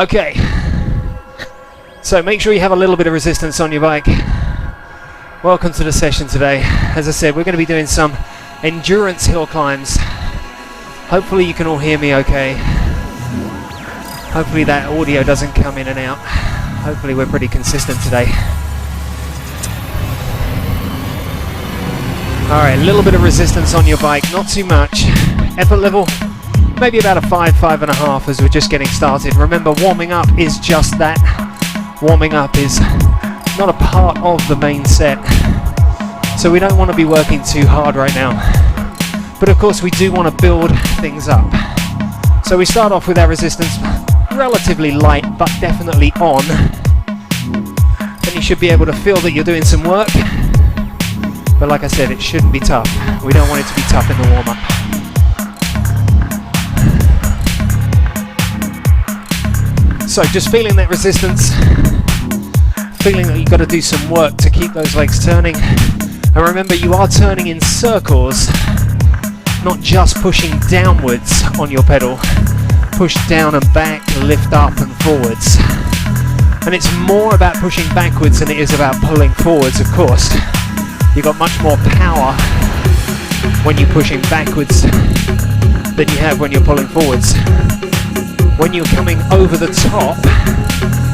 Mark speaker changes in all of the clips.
Speaker 1: Okay, so make sure you have a little bit of resistance on your bike. Welcome to the session today. As I said, we're going to be doing some endurance hill climbs. Hopefully you can all hear me okay. Hopefully that audio doesn't come in and out. Hopefully we're pretty consistent today. Alright, a little bit of resistance on your bike, not too much. Effort level, maybe about a 5.5 as we're just getting started. Remember, warming up is just that. Warming up is not a part of the main set. So we don't want to be working too hard right now. But of course we do want to build things up. So we start off with our resistance relatively light, but definitely on. Then you should be able to feel that you're doing some work. But like I said, it shouldn't be tough. We don't want it to be tough in the warm-up. So just feeling that resistance, feeling that you've got to do some work to keep those legs turning. And remember, you are turning in circles, not just pushing downwards on your pedal. Push down and back, lift up and forwards. And it's more about pushing backwards than it is about pulling forwards, of course. You've got much more power when you're pushing backwards than you have when you're pulling forwards. When you're coming over the top,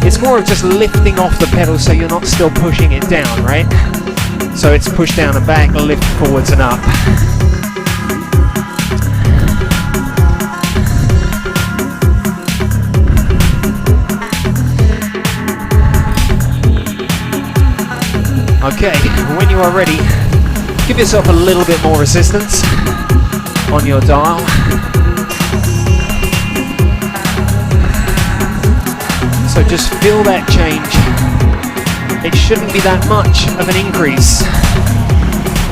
Speaker 1: it's more of just lifting off the pedal so you're not still pushing it down, right? So it's push down and back, lift forwards and up. Okay, when you are ready, give yourself a little bit more resistance on your dial. So just feel that change. It shouldn't be that much of an increase,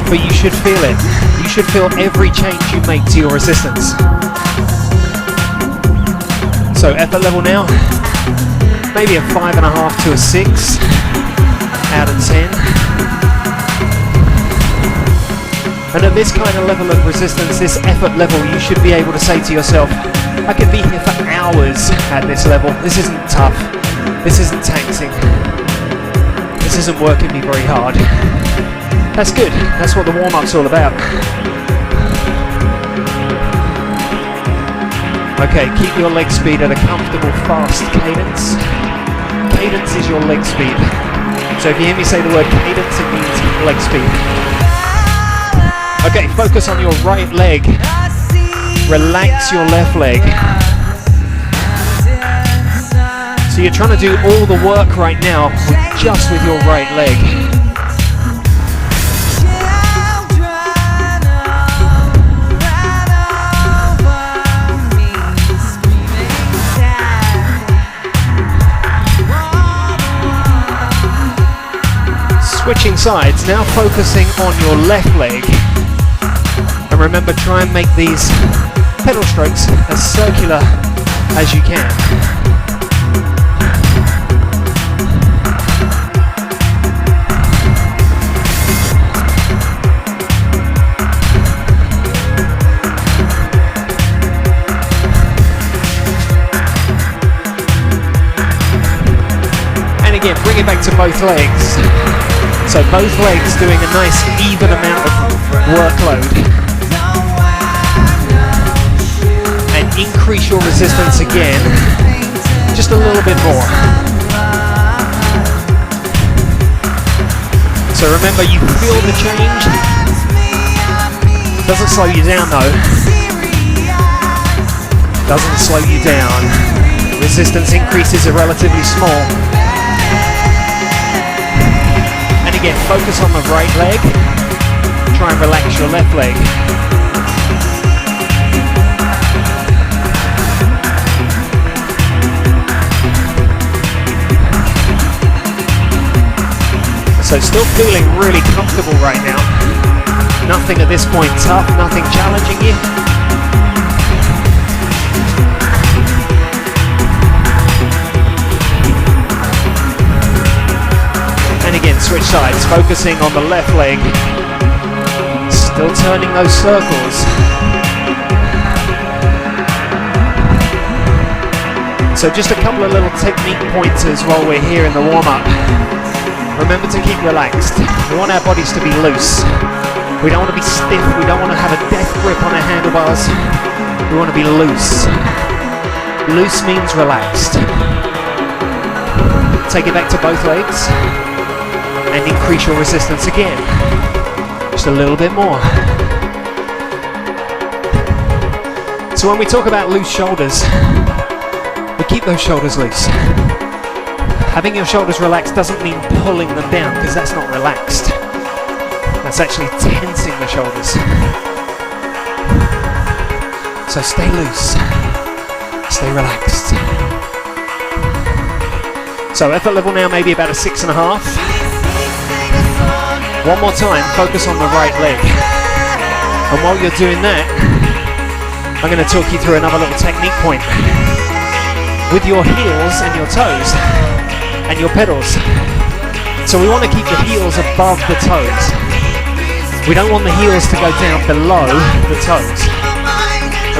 Speaker 1: but you should feel it. You should feel every change you make to your resistance. So effort level now, maybe a 5.5 to a 6 out of 10. And at this kind of level of resistance, this effort level, you should be able to say to yourself, I could be here for hours at this level. This isn't tough. This isn't taxing. This isn't working me very hard. That's good. That's what the warm-up's all about. Okay, keep your leg speed at a comfortable, fast cadence. Cadence is your leg speed. So if you hear me say the word cadence, it means leg speed. Okay, focus on your right leg. Relax your left leg. So you're trying to do all the work right now just with your right leg. Switching sides, now focusing on your left leg. And remember, try and make these pedal strokes as circular as you can. And again, bring it back to both legs. So both legs doing a nice even amount of workload. Increase your resistance again, just a little bit more. So remember, you feel the change. Doesn't slow you down though. Doesn't slow you down. Resistance increases are relatively small. And again, focus on the right leg. Try and relax your left leg. So still feeling really comfortable right now. Nothing at this point tough, nothing challenging you. And again, switch sides, focusing on the left leg. Still turning those circles. So just a couple of little technique pointers while we're here in the warm-up. Remember to keep relaxed. We want our bodies to be loose. We don't want to be stiff. We don't want to have a death grip on our handlebars. We want to be loose. Loose means relaxed. Take it back to both legs and increase your resistance again. Just a little bit more. So when we talk about loose shoulders, we keep those shoulders loose. Having your shoulders relaxed doesn't mean pulling them down, because that's not relaxed. That's actually tensing the shoulders. So stay loose. Stay relaxed. So effort level now maybe about a 6.5. One more time, focus on the right leg. And while you're doing that, I'm going to talk you through another little technique point. With your heels and your toes and your pedals. So we want to keep the heels above the toes. We don't want the heels to go down below the toes.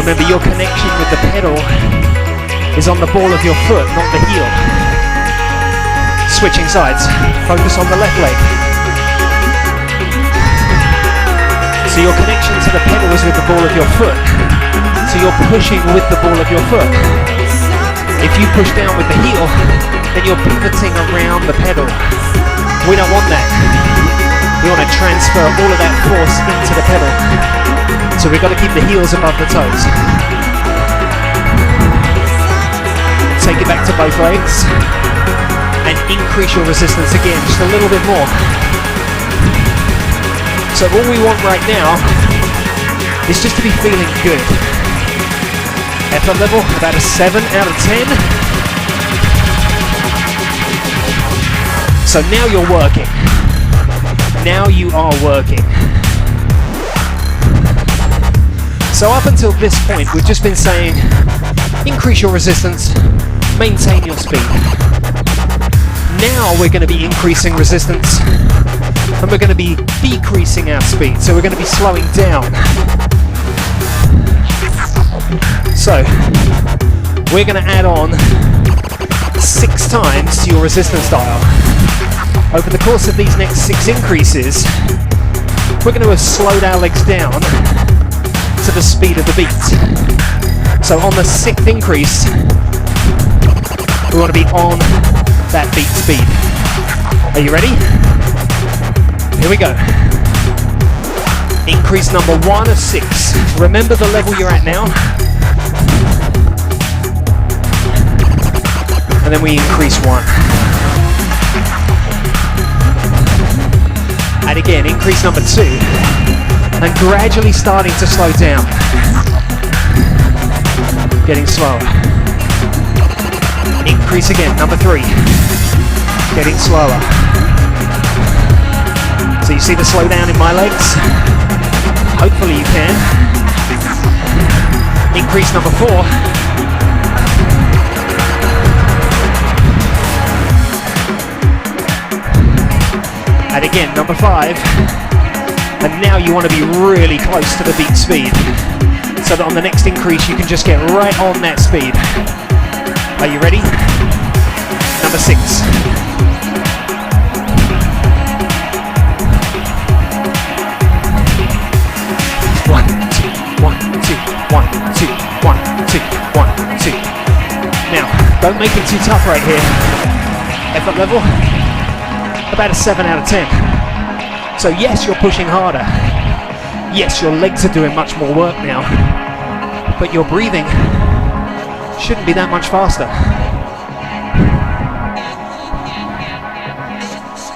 Speaker 1: Remember, your connection with the pedal is on the ball of your foot, not the heel. Switching sides. Focus on the left leg. So your connection to the pedal is with the ball of your foot. So you're pushing with the ball of your foot. If you push down with the heel, then you're pivoting around the pedal. We don't want that. We want to transfer all of that force into the pedal. So we've got to keep the heels above the toes. Take it back to both legs and increase your resistance again, just a little bit more. So all we want right now is just to be feeling good. Effort level, about a 7 out of 10. So now you're working. Now you are working. So up until this point, we've just been saying, increase your resistance, maintain your speed. Now we're going to be increasing resistance, and we're going to be decreasing our speed. So we're going to be slowing down. So we're going to add on 6 times to your resistance dial. Over the course of these next 6 increases, we're going to have slowed our legs down to the speed of the beat. So on the 6th increase, we want to be on that beat speed. Are you ready? Here we go. Increase number 1 of 6. Remember the level you're at now. And then we increase 1. And again, increase number 2. And gradually starting to slow down. Getting slower. Increase again, number 3. Getting slower. So you see the slowdown in my legs? Hopefully you can. Increase number 4. And again, number 5. And now you want to be really close to the beat speed, so that on the next increase you can just get right on that speed. Are you ready? Number 6. One, two, 1, 2, 1, 2, 1, 2, 1, 2. Now, don't make it too tough right here. Effort level, about a 7 out of 10. So yes, you're pushing harder. Yes, your legs are doing much more work now. But your breathing shouldn't be that much faster.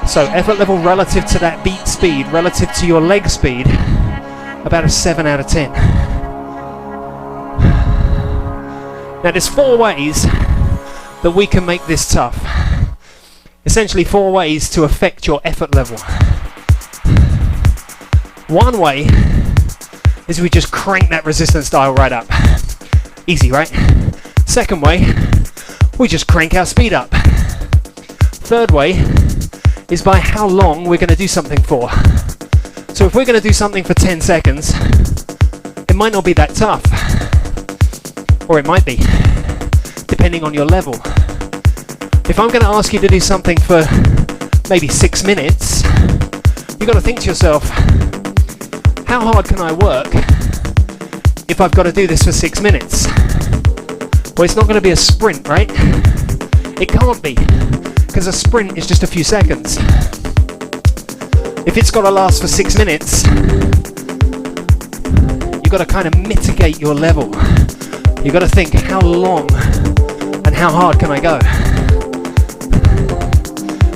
Speaker 1: So effort level relative to that beat speed, relative to your leg speed, about a 7 out of 10. Now there's 4 ways that we can make this tough. Essentially 4 ways to affect your effort level. One way is we just crank that resistance dial right up. Easy, right? Second way, we just crank our speed up. Third way is by how long we're going to do something for. So if we're going to do something for 10 seconds, it might not be that tough. Or it might be. depending on your level. If I'm going to ask you to do something for maybe 6 minutes, you've got to think to yourself, how hard can I work if I've got to do this for 6 minutes? Well, it's not going to be a sprint, right? It can't be, because a sprint is just a few seconds. If it's got to last for 6 minutes, you've got to kind of mitigate your level. You've got to think, how long and how hard can I go?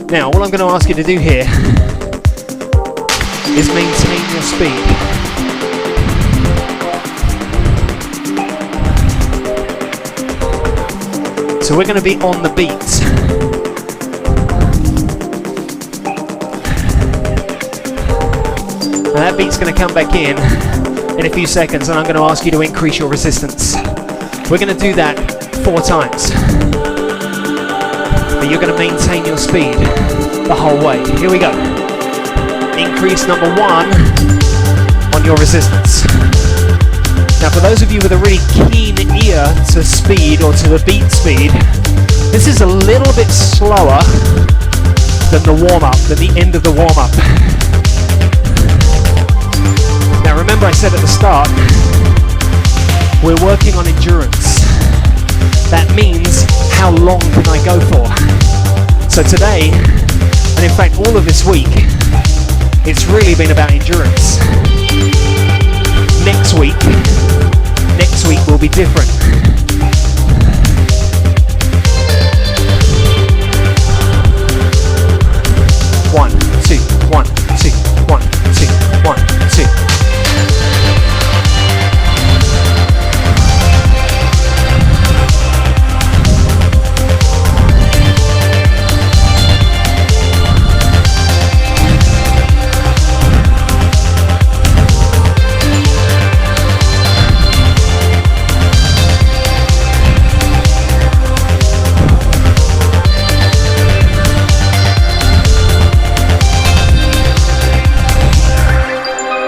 Speaker 1: Now, all I'm going to ask you to do here is maintain your speed. So we're going to be on the beat. Now that beat's going to come back in a few seconds, and I'm going to ask you to increase your resistance. We're going to do that 4 times. But you're going to maintain your speed the whole way. Here we go. Increase number 1 on your resistance. Now for those of you with a really keen ear to speed or to the beat speed, this is a little bit slower than the warm-up, than the end of the warm-up. Now remember I said at the start, we're working on endurance. That means how long can I go for? So today, and in fact all of this week, it's really been about endurance. Next week will be different. One, two, one, two, one, two, one, two.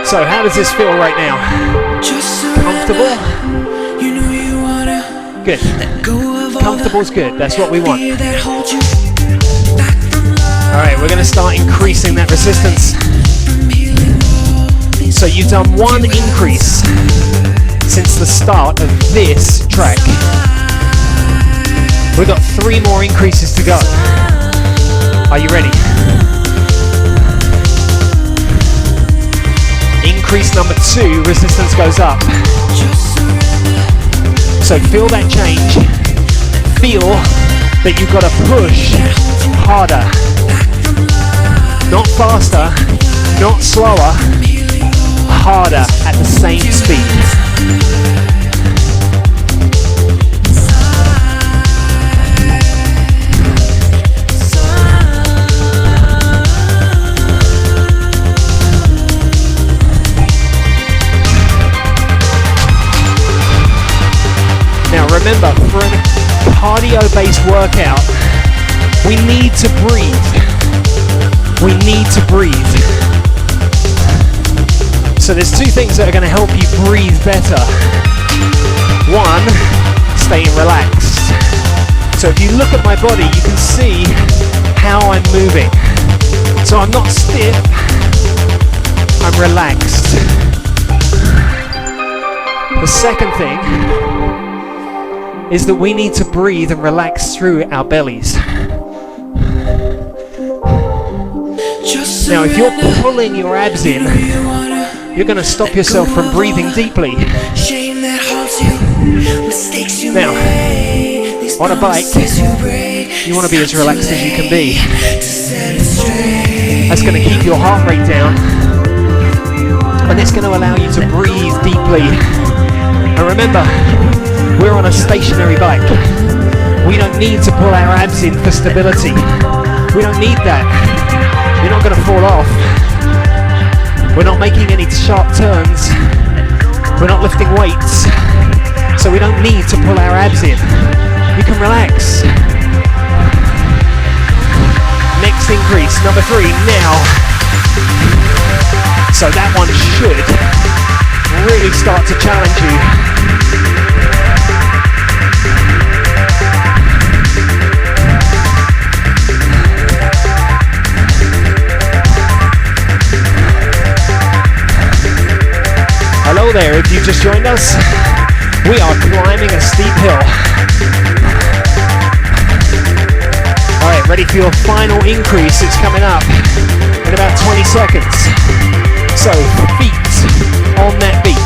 Speaker 1: So how does this feel right now? Comfortable? Good. Comfortable's good. That's what we want. Alright, we're going to start increasing that resistance. So you've done 1 increase since the start of this track. We've got 3 more increases to go. Are you ready? Increase number 2, resistance goes up. So feel that change. Feel that you've got to push harder. Not faster, not slower, harder at the same speed. Now remember, for a cardio-based workout, we need to breathe. We need to breathe. So there's 2 things that are going to help you breathe better. 1, staying relaxed. So if you look at my body, you can see how I'm moving. So I'm not stiff, I'm relaxed. The second thing is that we need to breathe and relax through our bellies. Now if you're pulling your abs in, you're going to stop yourself from breathing deeply. Now, on a bike, you want to be as relaxed as you can be. That's going to keep your heart rate down, and it's going to allow you to breathe deeply. And remember, we're on a stationary bike. We don't need to pull our abs in for stability. We don't need that. You're not going to fall off. We're not making any sharp turns. We're not lifting weights. So we don't need to pull our abs in. You can relax. Next increase, number 3, now. So that one should really start to challenge you. still there, if you've just joined us, we are climbing a steep hill. Alright, ready for your final increase. It's coming up in about 20 seconds. So, feet on that beat.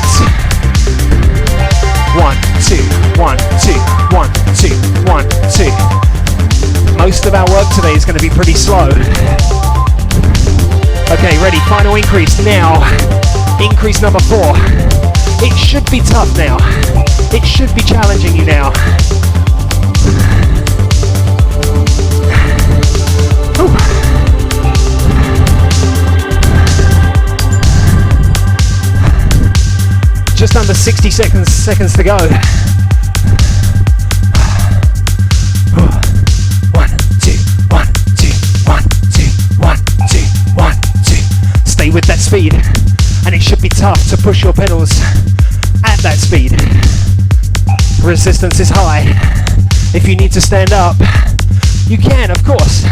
Speaker 1: 1, 2, 1, 2, 1, 2, 1, 2. Most of our work today is going to be pretty slow. Okay, ready, final increase now. Increase number 4. It should be tough now. It should be challenging you now. Whew. Just under 60 seconds to go. 1, 2, 1, 2, 1, 2, 1, 2, 1, 2. Stay with that speed, and it should be tough to push your pedals at that speed. Resistance is high. If you need to stand up, you can, of course.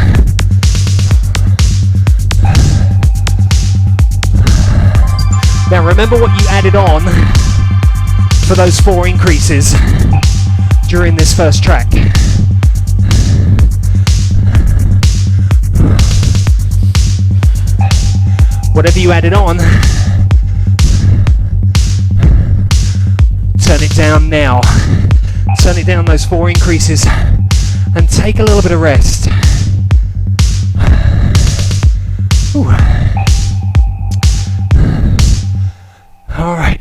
Speaker 1: Now remember what you added on for those 4 increases during this first track. Whatever you added on, turn it down now. Turn it down those 4 increases and take a little bit of rest. Ooh. Alright,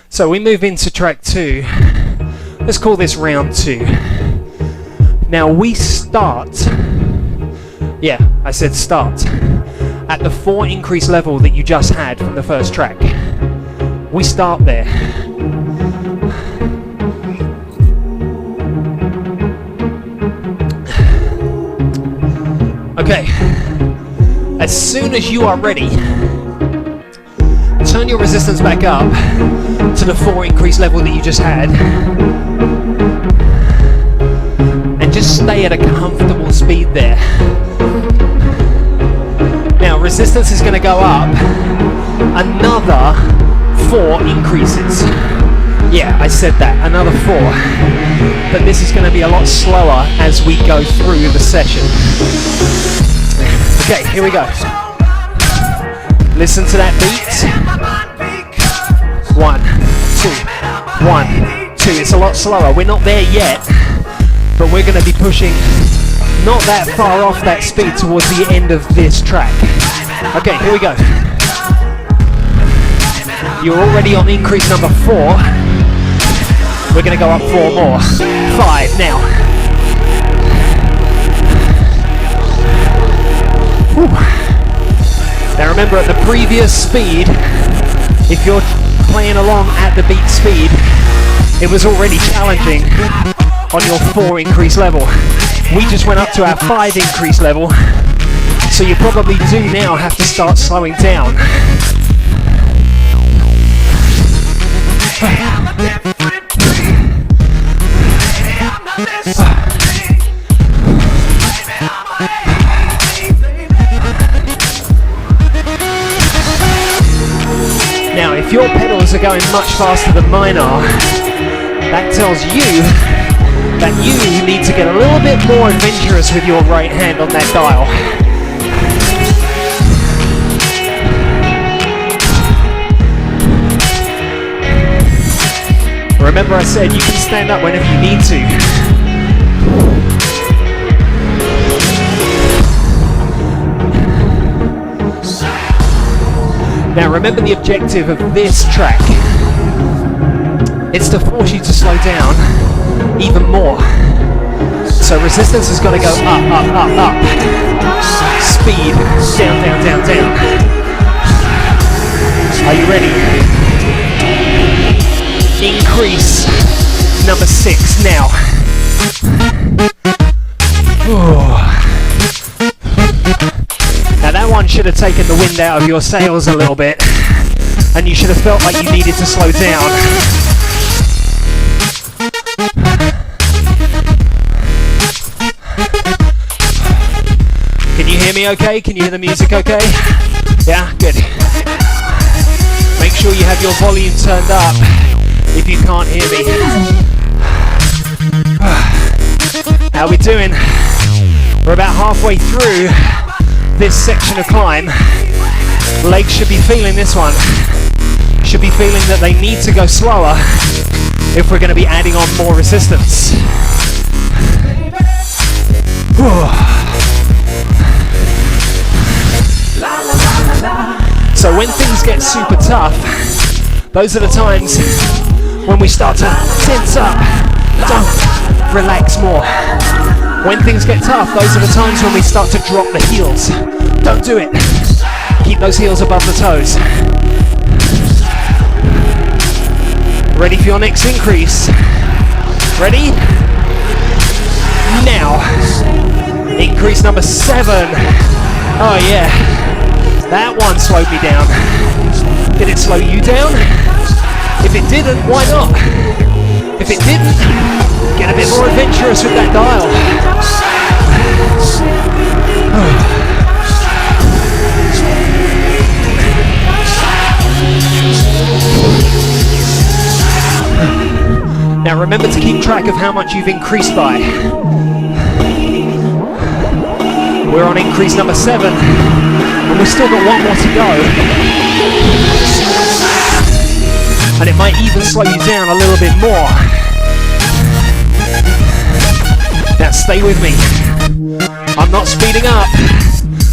Speaker 1: so we move into track 2. Let's call this round 2. Now we start, yeah, I said start, at the 4 increase level that you just had from the first track. We start there. Okay, as soon as you are ready, turn your resistance back up to the 4 increase level that you just had, and just stay at a comfortable speed there. Now resistance is going to go up another 4 increases. Yeah, I said that, another 4. But this is going to be a lot slower as we go through the session. Okay, here we go. Listen to that beat. 1, 2, 1, 2. It's a lot slower. We're not there yet, but we're going to be pushing not that far off that speed towards the end of this track. Okay, here we go. You're already on increase number 4. We're going to go up 4 more. 5 now. Whew. Now remember, at the previous speed, if you're playing along at the beat speed, it was already challenging on your 4 increase level. We just went up to our 5 increase level, so you probably do now have to start slowing down. Now, if your pedals are going much faster than mine are, that tells you that you need to get a little bit more adventurous with your right hand on that dial. Remember, I said you can stand up whenever you need to. Now remember the objective of this track. It's to force you to slow down even more. So resistance has got to go up, up, up, up. Speed, down, down, down, down. Are you ready? Increase number 6 now. Now that one should have taken the wind out of your sails a little bit, and you should have felt like you needed to slow down. Can you hear me okay? Can you hear the music okay? Yeah, good. Make sure you have your volume turned up if you can't hear me. How we doing? We're about halfway through this section of climb. Legs should be feeling this one. Should be feeling that they need to go slower if we're going to be adding on more resistance. So when things get super tough, those are the times when we start to tense up. Don't relax more. When things get tough, those are the times when we start to drop the heels. Don't do it. Keep those heels above the toes. Ready for your next increase? Ready? Now. Increase number 7. Oh yeah. That one slowed me down. Did it slow you down? If it didn't, why not? If it didn't, get a bit more adventurous with that dial. Now remember to keep track of how much you've increased by. We're on increase number 7, and we've still got one more to go. And it might even slow you down a little bit more. Now stay with me. I'm not speeding up.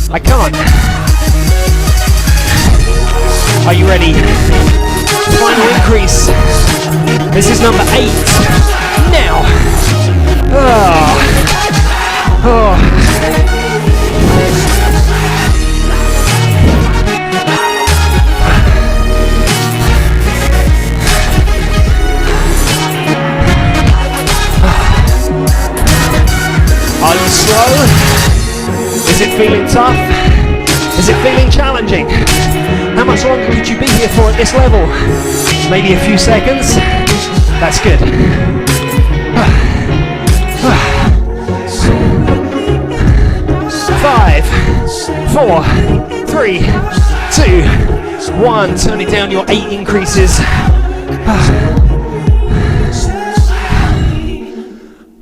Speaker 1: I can't. Are you ready? Final increase. This is number 8. Now. Are you slow? Is it feeling tough? Is it feeling challenging? How much longer could you be here for at this level? Maybe a few seconds? That's good. 5, 4, 3, 2, 1. Turning down your 8 increases.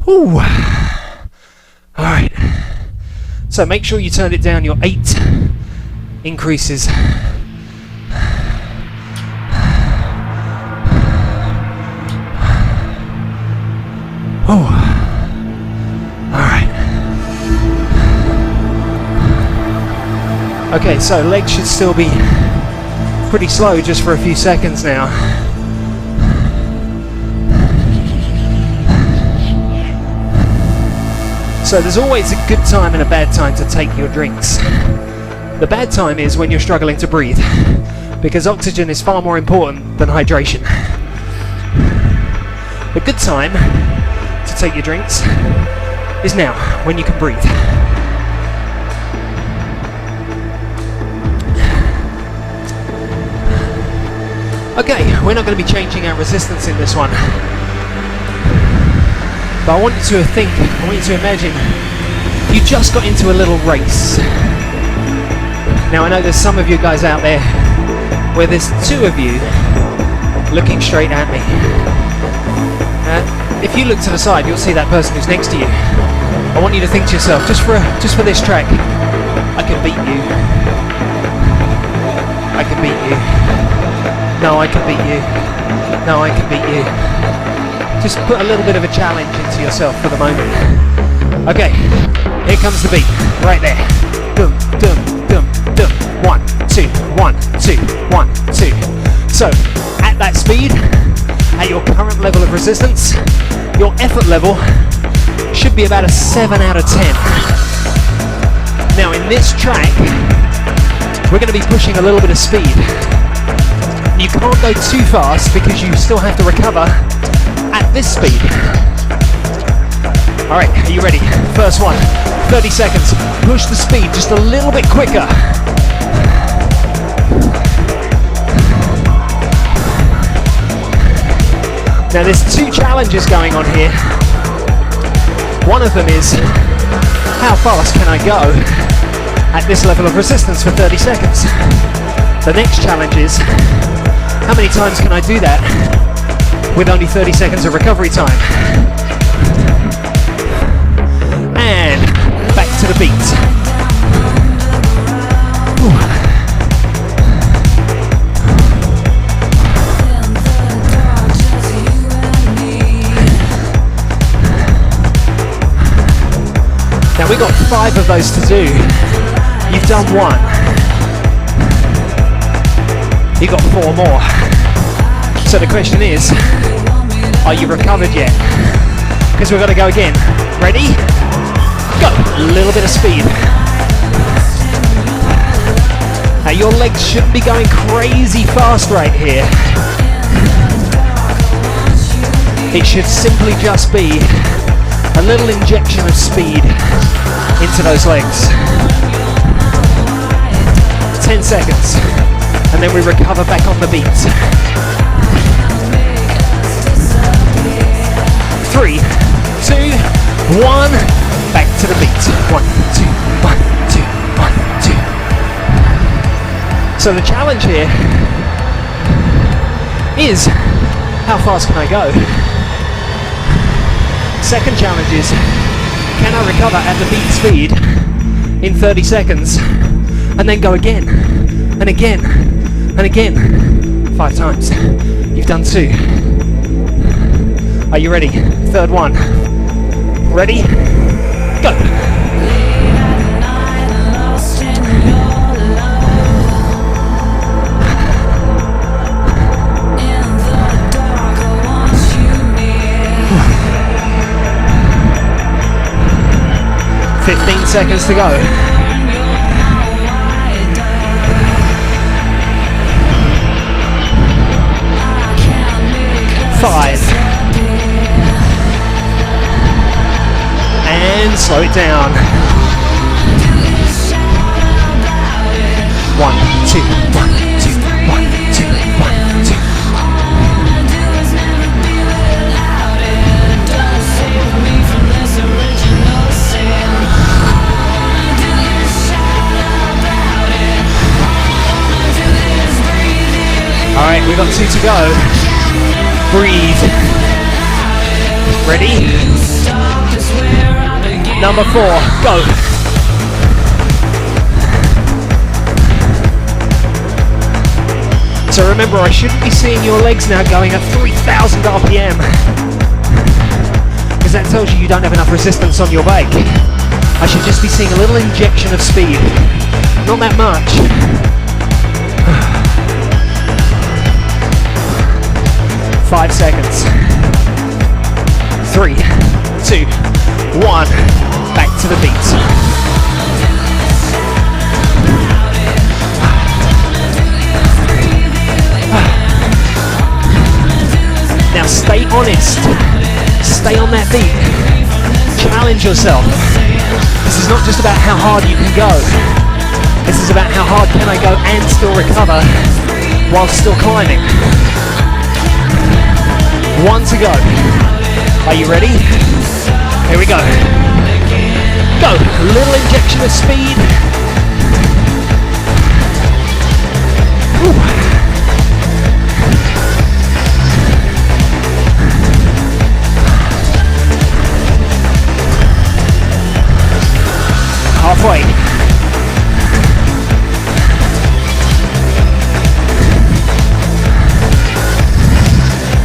Speaker 1: Ooh. Alright. So make sure you turn it down your 8 increases. Oh. Alright. Okay, so legs should still be pretty slow just for a few seconds now. So there's always a good time and a bad time to take your drinks. The bad time is when you're struggling to breathe, because oxygen is far more important than hydration. The good time to take your drinks is now, when you can breathe. Okay, we're not going to be changing our resistance in this one. But I want you to think, I want you to imagine, you just got into a little race. Now I know there's some of you guys out there where there's 2 of you looking straight at me. If you look to the side, you'll see that person who's next to you. I want you to think to yourself, just for this track, I can beat you. I can beat you. No, I can beat you. No, I can beat you. Just put a little bit of a challenge into yourself for the moment. Okay, here comes the beat, right there. Dum, dum, dum, dum. 1, 2, 1, 2, 1, 2. So, at that speed, at your current level of resistance, your effort level should be about a 7 out of 10. Now, in this track, we're going to be pushing a little bit of speed. You can't go too fast because you still have to recover at this speed. Alright, are you ready? First one, 30 seconds. Push the speed just a little bit quicker. Now there's 2 challenges going on here. One of them is, how fast can I go at this level of resistance for 30 seconds? The next challenge is, How many times can I do that with only 30 seconds of recovery time? And back to the beat. Ooh. Now we've got 5 of those to do. You've done 1. You've got 4 more. So the question is, are you recovered yet? Because we've got to go again. Ready? Go! A little bit of speed. Now your legs shouldn't be going crazy fast right here. It should simply just be a little injection of speed into those legs. 10 seconds, and then we recover back on the beat. 3, 2, 1, back to the beat. 1, 2, 1, 2, 1, 2. So the challenge here is, how fast can I go? Second challenge is, can I recover at the beat speed in 30 seconds and then go again and again and again 5 times. You've done 2. Are you ready? Third one. Ready? Go! 15 seconds to go. 5. And slow it down. 1, 2, 1, 2, 1, 2, 1, 2. Alright, we've got 2 to go. Breathe. Ready? Number 4, go. So remember, I shouldn't be seeing your legs now going at 3,000 RPM. Because that tells you don't have enough resistance on your bike. I should just be seeing a little injection of speed. Not that much. 5 seconds. 3, 2, 1. Back to the beat. Now stay honest. Stay on that beat. Challenge yourself. This is not just about how hard you can go. This is about how hard can I go and still recover while still climbing. 1 to go. Are you ready? Here we go. Go. A little injection of speed. Ooh. Halfway.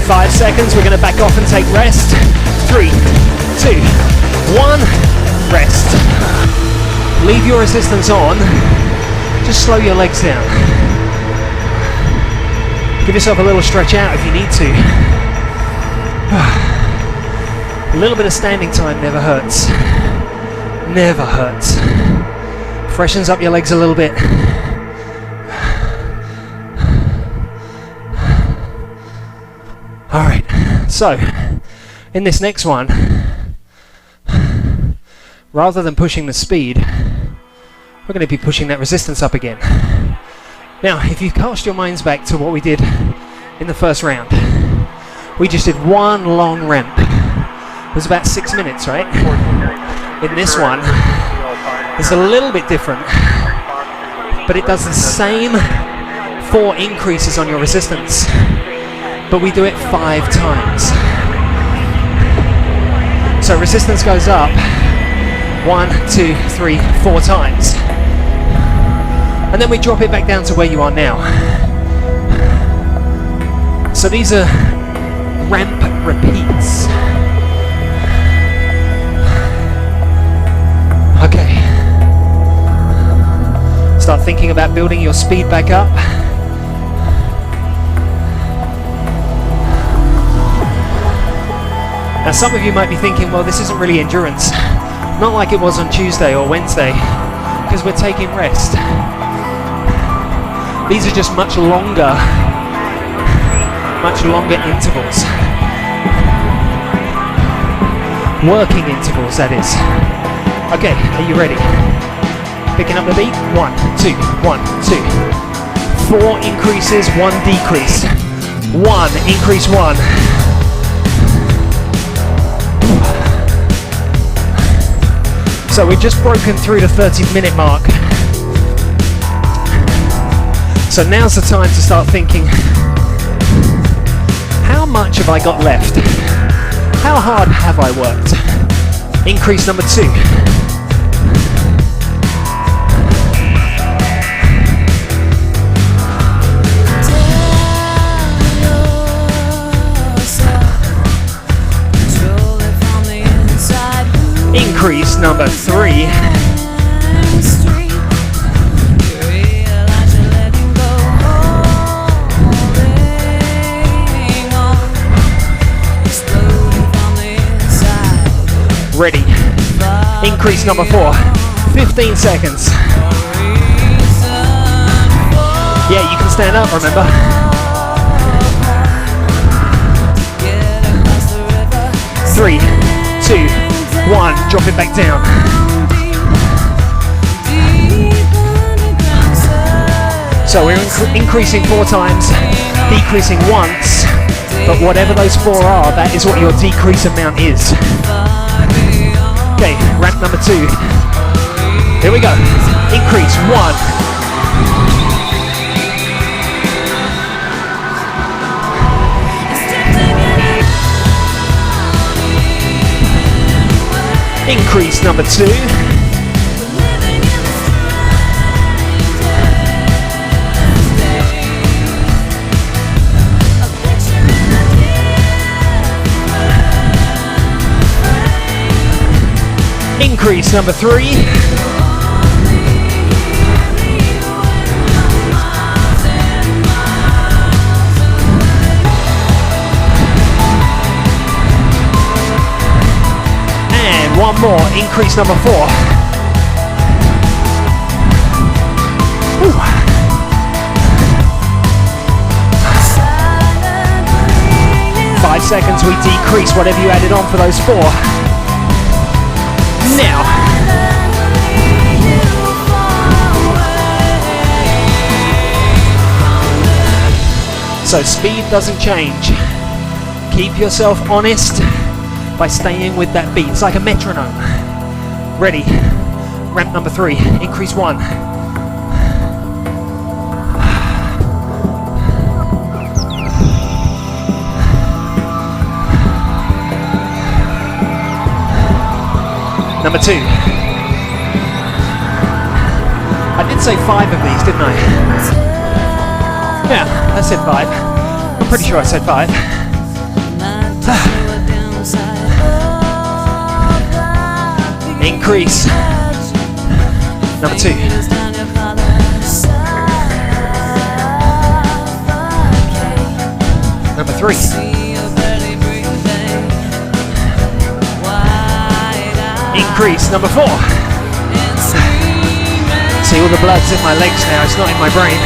Speaker 1: 5 seconds, we're going to back off and take rest. 3, 2, 1, rest. Leave your resistance on. Just slow your legs down. Give yourself a little stretch out if you need to. A little bit of standing time never hurts. Never hurts. Freshens up your legs a little bit. Alright, so in this next one, rather than pushing the speed, we're going to be pushing that resistance up again. Now, if you cast your minds back to what we did in the first round, we just did one long ramp. It was about 6 minutes, right? In this one, it's a little bit different, but it does the same 4 increases on your resistance, but we do it 5 times. So resistance goes up 1, 2, 3, 4 times. And then we drop it back down to where you are now. So these are ramp repeats. Okay. Start thinking about building your speed back up. Now some of you might be thinking, well, this isn't really endurance. Not like it was on Tuesday or Wednesday, because we're taking rest. These are just much longer intervals. Working intervals, that is. Okay, are you ready? Picking up the beat. 1, 2, 1, 2. 4 increases, 1 decrease. 1, increase 1. So we've just broken through the 30-minute mark. So now's the time to start thinking, how much have I got left? How hard have I worked? Increase number 2. Increase number 3. Ready. Increase number 4. 15 seconds. Yeah, you can stand up, remember? 3, 2, 1, drop it back down. So we're increasing 4 times, decreasing once, but whatever those 4 are, that is what your decrease amount is. Okay, ramp number 2. Here we go. Increase 1. Increase number 2. Increase number 3. One more, increase number 4. Ooh. 5 seconds, we decrease whatever you added on for those 4. Now. So speed doesn't change. Keep yourself honest by staying with that beat. It's like a metronome. Ready. Ramp number 3. Increase 1. Number 2. I did say 5 of these, didn't I? Yeah, I said 5. I'm pretty sure I said 5. Increase. Number 2. Number 3. Increase. Number 4. See, all the blood's in my legs now, it's not in my brain.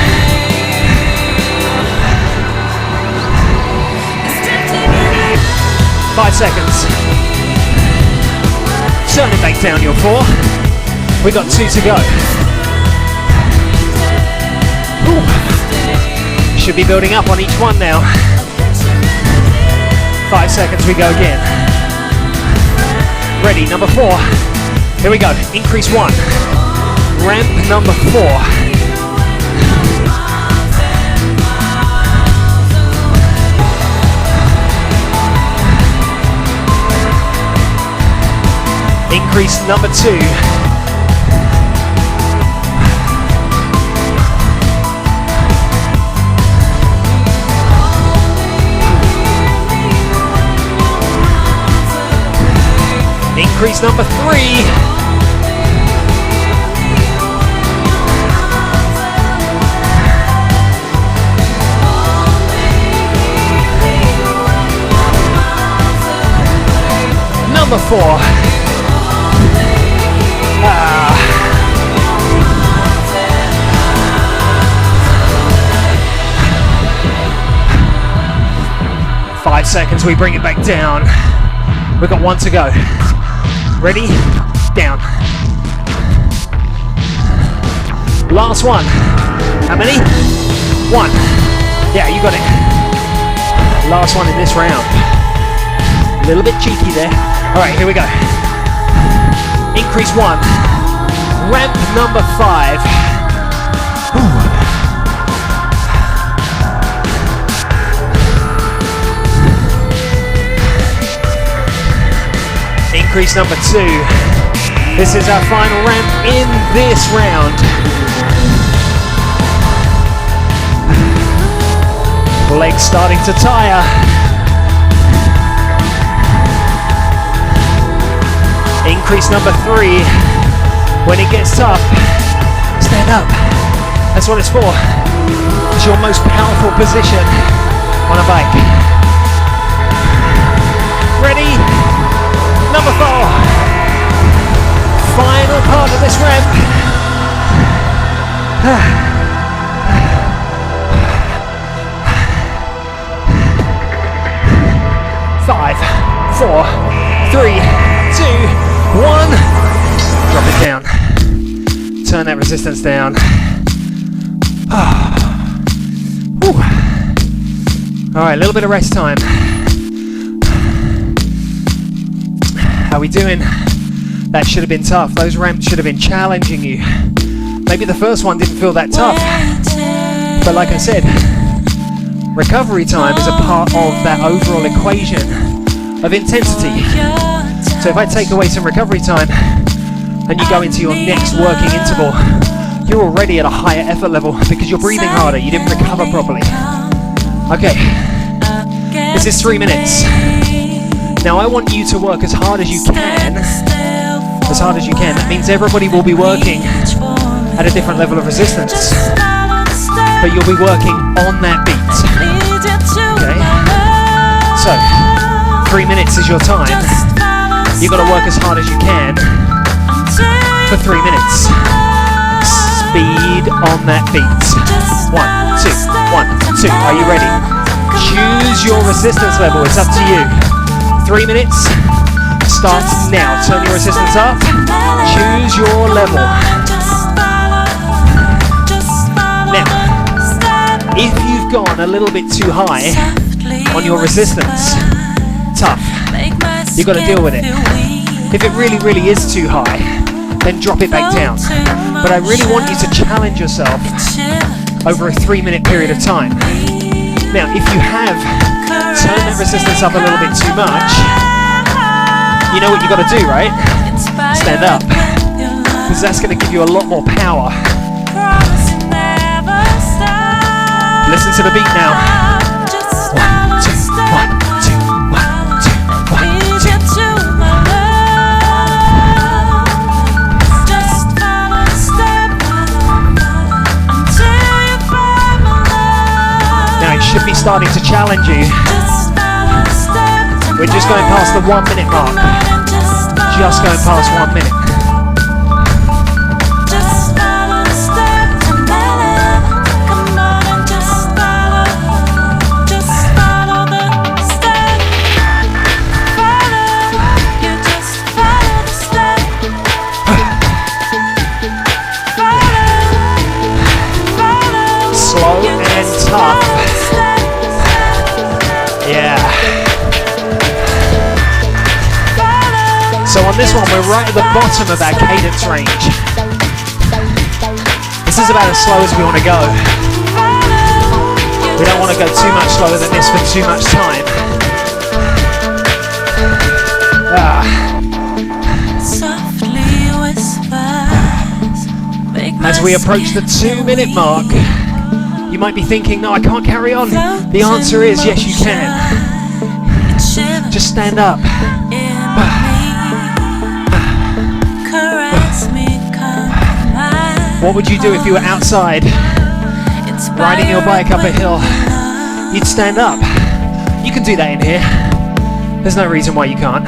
Speaker 1: Five seconds. Turn it back down, your 4. We got 2 to go. Ooh. Should be building up on each one now. 5 seconds, we go again. Ready, number 4. Here we go, increase 1. Ramp number 4. Increase number 2. Increase number 3. Number 4. 5 seconds, we bring it back down. We've got 1 to go. Ready? Down. Last one. How many? 1. Yeah, you got it. Last one in this round. A little bit cheeky there. All right, here we go. Increase 1. Ramp number 5. Ooh. Increase number 2. This is our final ramp in this round. Legs starting to tire. Increase number 3. When it gets tough, stand up. That's what it's for. It's your most powerful position on a bike. Ready? Number 4. Final part of this ramp. 5, 4, 3, 2, 1. Drop it down. Turn that resistance down. Alright, a little bit of rest time. How we doing? That should have been tough. Those ramps should have been challenging you. Maybe the first one didn't feel that tough. But like I said, recovery time is a part of that overall equation of intensity. So if I take away some recovery time and you go into your next working interval, you're already at a higher effort level because you're breathing harder, you didn't recover properly. Okay, this is 3 minutes. Now I want you to work as hard as you can. As hard as you can. That means everybody will be working at a different level of resistance. But you'll be working on that beat. Okay? So, 3 minutes is your time. You've got to work as hard as you can for 3 minutes. Speed on that beat. 1, 2, 1, 2. Are you ready? Choose your resistance level. It's up to you. 3 minutes starts now. Turn your resistance up. Choose your level. Now, if you've gone a little bit too high on your resistance, tough. You've got to deal with it. If it really, really is too high, then drop it back down. But I really want you to challenge yourself over a 3 minute period of time. Now, if you have turned that resistance up a little bit too much, you know what you got to do, right? Stand up. Because that's going to give you a lot more power. Listen to the beat now. 1, 2, 1, 2, 1, 2, 1, 2. Now it should be starting to challenge you. We're just going past the 1 minute mark. Just going past 1 minute. Slow and tough. Yeah. So on this one, we're right at the bottom of our cadence range. This is about as slow as we want to go. We don't want to go too much slower than this for too much time. Ah. As we approach the 2-minute mark, you might be thinking, no, I can't carry on. The answer is yes, you can. Just stand up. What would you do if you were outside, riding your bike up a hill? You'd stand up. You can do that in here. There's no reason why you can't.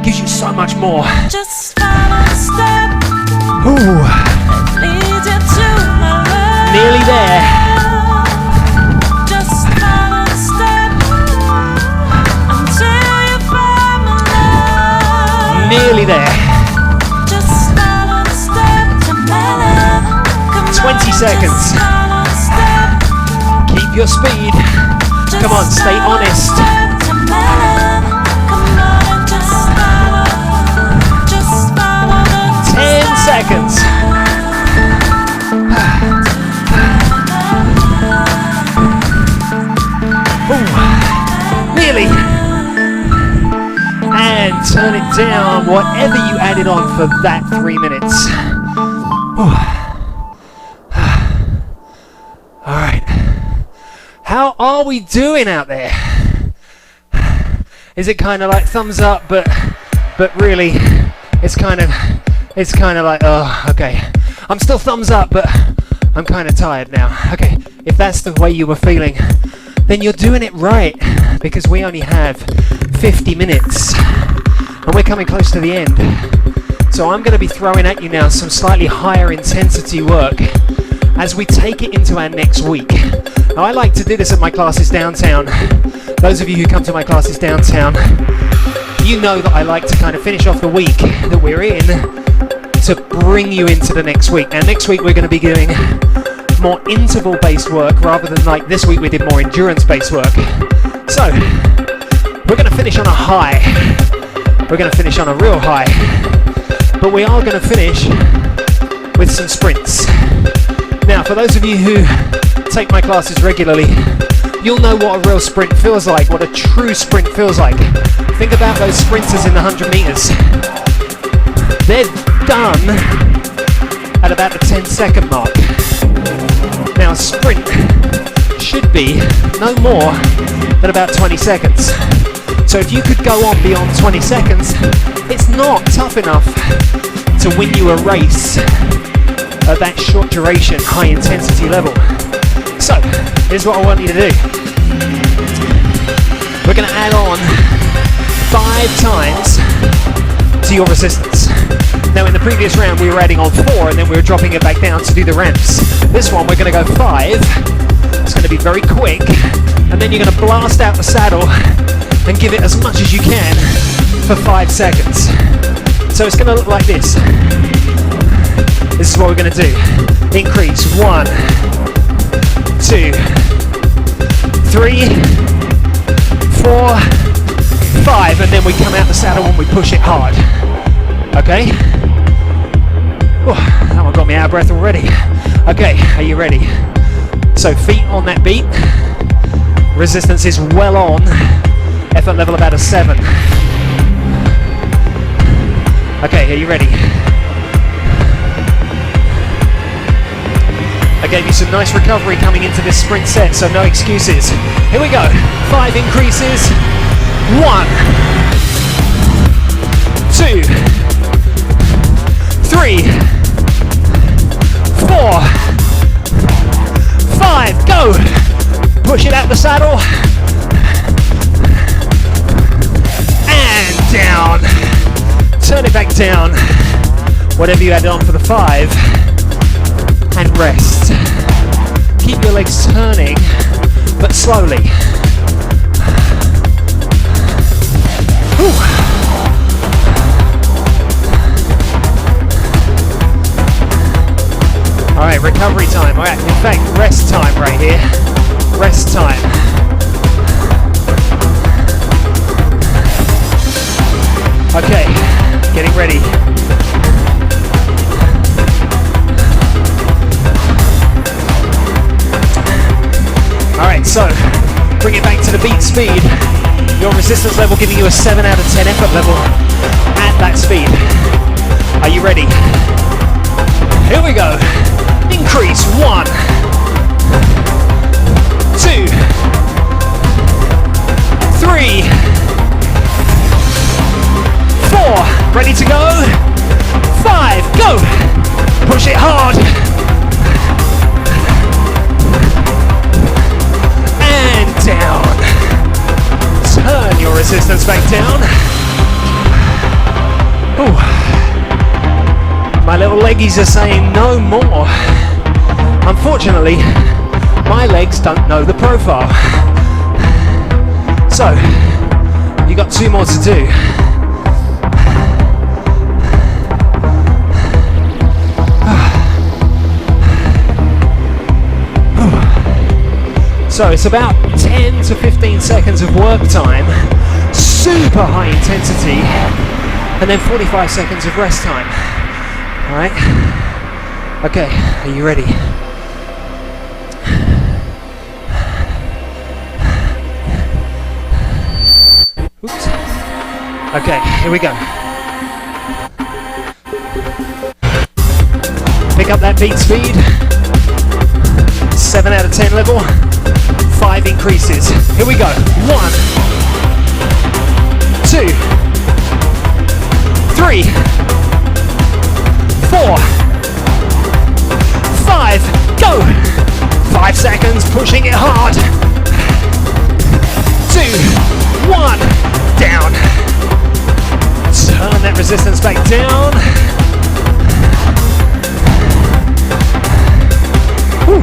Speaker 1: Gives you so much more.
Speaker 2: Just follow a step.
Speaker 1: Ooh.
Speaker 2: Leads you to my love.
Speaker 1: Nearly there.
Speaker 2: Just follow a step until you find my love.
Speaker 1: Nearly there.
Speaker 2: Just follow a step to my love. Come
Speaker 1: 20
Speaker 2: on,
Speaker 1: seconds.
Speaker 2: just follow a step.
Speaker 1: Keep your speed. Come on,
Speaker 2: Just
Speaker 1: stay
Speaker 2: follow a
Speaker 1: honest.
Speaker 2: step to my love. Come on, just follow the
Speaker 1: 10 seconds. Ooh. Nearly. And turn it down, whatever you added on for that 3 minutes. All right. How are we doing out there? Is it kind of like thumbs up, but really, it's kind of like, oh, okay. I'm still thumbs up, but I'm kind of tired now. Okay, if that's the way you were feeling, then you're doing it right, because we only have 50 minutes, and we're coming close to the end. So I'm going to be throwing at you now some slightly higher intensity work as we take it into our next week. Now, I like to do this at my classes downtown. Those of you who come to my classes downtown, you know that I like to kind of finish off the week that we're in to bring you into the next week. Now, next week we're going to be doing more interval-based work rather than like this week we did more endurance-based work. So, we're going to finish on a high. We're going to finish on a real high. But we are going to finish with some sprints. Now, for those of you who take my classes regularly, you'll know what a real sprint feels like, what a true sprint feels like. Think about those sprinters in the 100 meters. They're done at about the 10-second mark. Now, a sprint should be no more than about 20 seconds. So if you could go on beyond 20 seconds, it's not tough enough to win you a race at that short duration, high intensity level. So, here's what I want you to do. We're going to add on 5 times to your resistance. Now in the previous round we were adding on 4 and then we were dropping it back down to do the ramps. This one we're going to go 5. It's going to be very quick, and then you're going to blast out the saddle and give it as much as you can for 5 seconds. So it's going to look like this. This is what we're going to do. Increase 1, 2, 3, 4, 5, and then we come out the saddle and we push it hard. Okay? Oh, that one got me out of breath already. Okay, are you ready? So feet on that beat. Resistance is well on. Effort level about a 7. Okay, are you ready? I gave you some nice recovery coming into this sprint set, so no excuses. Here we go. 5 increases. 1, 2, 3, 4, 5. Go. Push it out the saddle. And down. Turn it back down. Whatever you add on for the 5. And rest. Keep your legs turning, but slowly. Whew. All right, recovery time. All right, in fact, rest time right here. Rest time. Okay, getting ready. Alright, so bring it back to the beat speed. Your resistance level giving you a 7 out of 10 effort level at that speed. Are you ready? Here we go. increase. 1, 2, 3, 4, ready to go. 5, go. Push it hard. And down. Turn your resistance back down. Ooh. My little leggies are saying no more. Unfortunately, my legs don't know the profile. So, you got 2 more to do. So it's about 10 to 15 seconds of work time, super high intensity, and then 45 seconds of rest time. All right? Okay, are you ready? Oops. Okay, here we go. Pick up that beat speed. 7 out of 10 level. 5 increases. Here we go. 1, 2, 3, 4, 5. Go. 5 seconds. Pushing it hard. 2, 1. Down. Turn that resistance back down. Whew.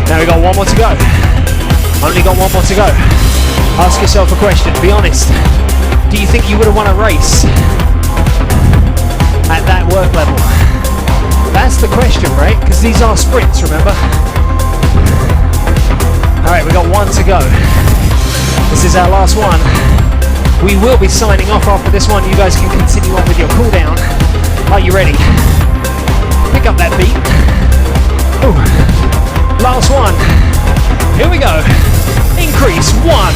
Speaker 1: Now we got 1 more to go. Only got 1 more to go. Ask yourself a question. Be honest. Do you think you would have won a race at that work level? That's the question, right? Because these are sprints, remember? Alright, we got 1 to go. This is our last one. We will be signing off after this one. You guys can continue on with your cool down. Are you ready? Pick up that beat. Ooh. Last one. Here we go. Increase. 1,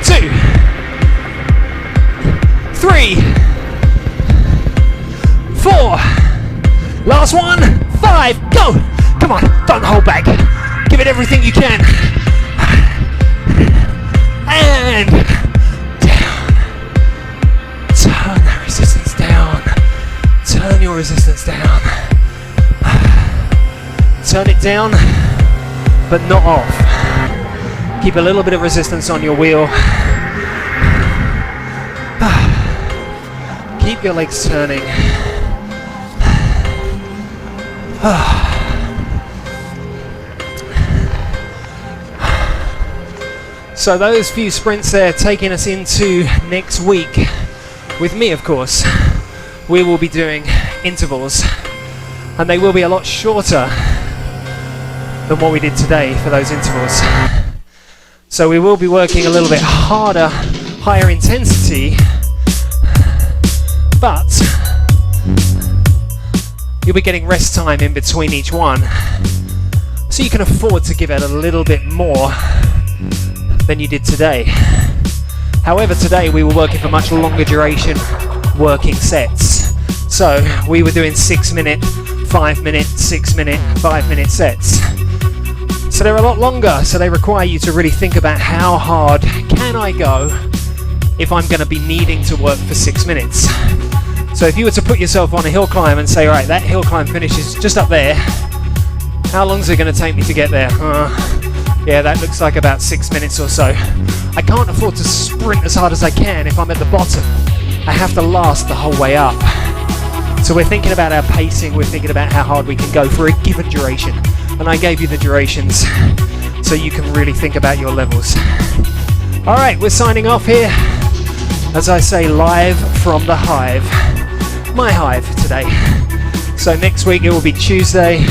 Speaker 1: 2, 3, 4. Last one. 5. Go. Come on. Don't hold back. Give it everything you can. And down. Turn that resistance down. Turn your resistance down. Turn it down, but not off. Keep a little bit of resistance on your wheel. Keep your legs turning. So those few sprints there taking us into next week. With me, of course, we will be doing intervals, and they will be a lot shorter than what we did today for those intervals. So we will be working a little bit harder, higher intensity, but you'll be getting rest time in between each one, so you can afford to give it a little bit more than you did today. However, today we were working for much longer duration working sets. So we were doing 6 minute, 5 minute, 6 minute, 5 minute sets. So they're a lot longer, so they require you to really think about how hard can I go if I'm going to be needing to work for 6 minutes. So if you were to put yourself on a hill climb and say, right, that hill climb finishes just up there, how long is it going to take me to get there? Yeah, that looks like about 6 minutes or so. I can't afford to sprint as hard as I can if I'm at the bottom. I have to last the whole way up. So we're thinking about our pacing, we're thinking about how hard we can go for a given duration. And I gave you the durations so you can really think about your levels. All right, we're signing off here. As I say, live from the hive. My hive today. So next week it will be Tuesday.